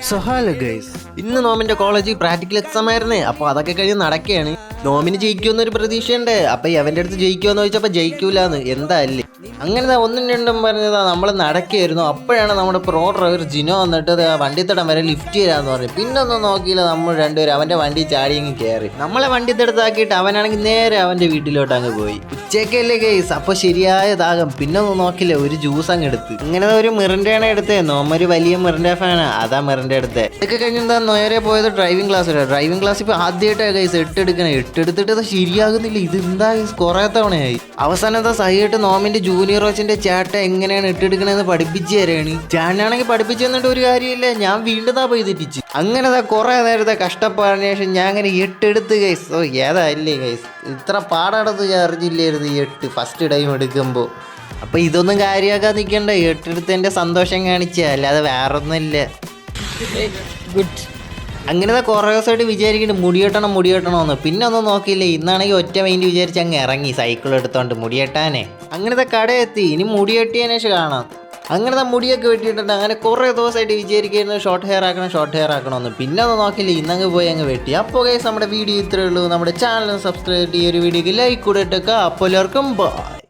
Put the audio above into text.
So hello guys, ഇന്ന് നോമിന്റെ കോളേജിൽ practical exam ആയിരുന്നേ. അപ്പോൾ അതൊക്കെ കഴിഞ്ഞ് നടക്കുകയാണ്. നോമിന് ജയിക്കുമെന്നൊരു പ്രതീക്ഷയുണ്ട്. അപ്പോൾ അവൻ്റെ അടുത്ത് ജയിക്കുമെന്ന് ചോദിച്ചപ്പോൾ ജയിക്കൂലെന്ന്. എന്താ അല്ലേ അങ്ങനെ ഒന്നും രണ്ടും പറഞ്ഞതാ. നമ്മൾ നടക്കുകയായിരുന്നു. അപ്പോഴാണ് നമ്മുടെ പ്രോ ഡ്രൈവർ ജിനോ വന്നിട്ട് വണ്ടിത്തടം വരെ ലിഫ്റ്റ് ചെയ്യാന്ന് പറഞ്ഞു. പിന്നെ ഒന്നും നോക്കിയില്ല, നമ്മൾ രണ്ടുപേരും അവൻ്റെ വണ്ടി ചാടി അങ്ങ് കയറി. നമ്മളെ വണ്ടിത്തടത്താക്കിയിട്ട് അവനാണെങ്കിൽ നേരെ അവൻ്റെ വീട്ടിലോട്ട് അങ്ങ് പോയി. ഉച്ചക്കല്ലേ ഗൈസ്, അപ്പോൾ ശരിയായ ദാഹം. പിന്നെ ഒന്നും നോക്കില്ല, ഒരു ജ്യൂസ് അങ്ങ് എടുത്ത്. ഇങ്ങനെ ഒരു മിറിൻ്റെയാണ് എടുത്തേ. നോമൊരു വലിയ മിറിൻ്റെ ഫാനാണ്, അതാ മിറിൻ്റെ അടുത്ത്. ഇതൊക്കെ കഴിഞ്ഞെന്താ നേരെ പോയത് ഡ്രൈവിംഗ് ക്ലാസ് ഇപ്പോൾ ആദ്യമായിട്ടാണ് ഗൈസ് എടുക്കണേ. എടുത്തിട്ട് അത് ശരിയാകുന്നില്ല. ഇത് എന്താ ഗൈസ്, കുറേ തവണയായി. അവസാനം എന്താ സഹിയായിട്ട് നോമിന്റെ ജൂനിയർ കോച്ചിന്റെ ചേട്ട എങ്ങനെയാണ് ഇട്ടെടുക്കണേന്ന് പഠിപ്പിച്ചു തരാണ്. ചേട്ടനാണെങ്കിൽ പഠിപ്പിച്ചു തന്നിട്ട് ഒരു കാര്യമില്ല, ഞാൻ വീണ്ടും പോയി തെറ്റിച്ച്. അങ്ങനെ കുറെ നേരത്തെ കഷ്ടപ്പാടിന് ശേഷം ഞാൻ അങ്ങനെ എട്ടെടുത്ത് ഗൈസ്. ഓ ഏതാ അല്ലേ ഗൈസ്, ഇത്ര പാടാണെന്ന് ഞാൻ അറിഞ്ഞില്ലായിരുന്നു ഈ ഫസ്റ്റ് ടൈം എടുക്കുമ്പോൾ. അപ്പോൾ ഇതൊന്നും കാര്യമാക്കാൻ നിൽക്കണ്ട, എട്ടെടുത്തതിൻ്റെ സന്തോഷം കാണിച്ച, അല്ലാതെ വേറൊന്നുമില്ല. ഗുഡ്. അങ്ങനെ കുറേ ദിവസമായിട്ട് വിചാരിക്കുന്നുണ്ട് മുടിയെട്ടണമെന്ന്. പിന്നെ ഒന്നും നോക്കിയില്ലേ, ഇന്നാണെങ്കിൽ ഒറ്റ മൈൻഡ് വിചാരിച്ച് അങ്ങ് ഇറങ്ങി സൈക്കിൾ എടുത്തോണ്ട് മുടിയെട്ടാനേ. അങ്ങനത്തെ കടയെത്തി, ഇനി മുടിയെട്ടിയതിനു ശേഷം കാണാം. അങ്ങനത്തെ മുടിയൊക്കെ വെട്ടിയിട്ടുണ്ട്. അങ്ങനെ കുറേ ദിവസമായിട്ട് വിചാരിക്കുന്നത് ഷോർട്ട് ഹെയർ ആക്കണമെന്ന്. പിന്നെ ഒന്നും നോക്കില്ല, ഇന്നങ്ങ് പോയി അങ്ങ് വെട്ടി. അപ്പോൾ ഗൈസ് നമ്മുടെ വീഡിയോ ഇത്രയേ ഉള്ളൂ. നമ്മുടെ ചാനൽ സബ്സ്ക്രൈബ് ചെയ്യും, ഒരു വീഡിയോക്ക് ലൈക്ക് കൂടെ ഇട്ടേക്കുക. അപ്പോൾ എല്ലാവർക്കും ബൈ.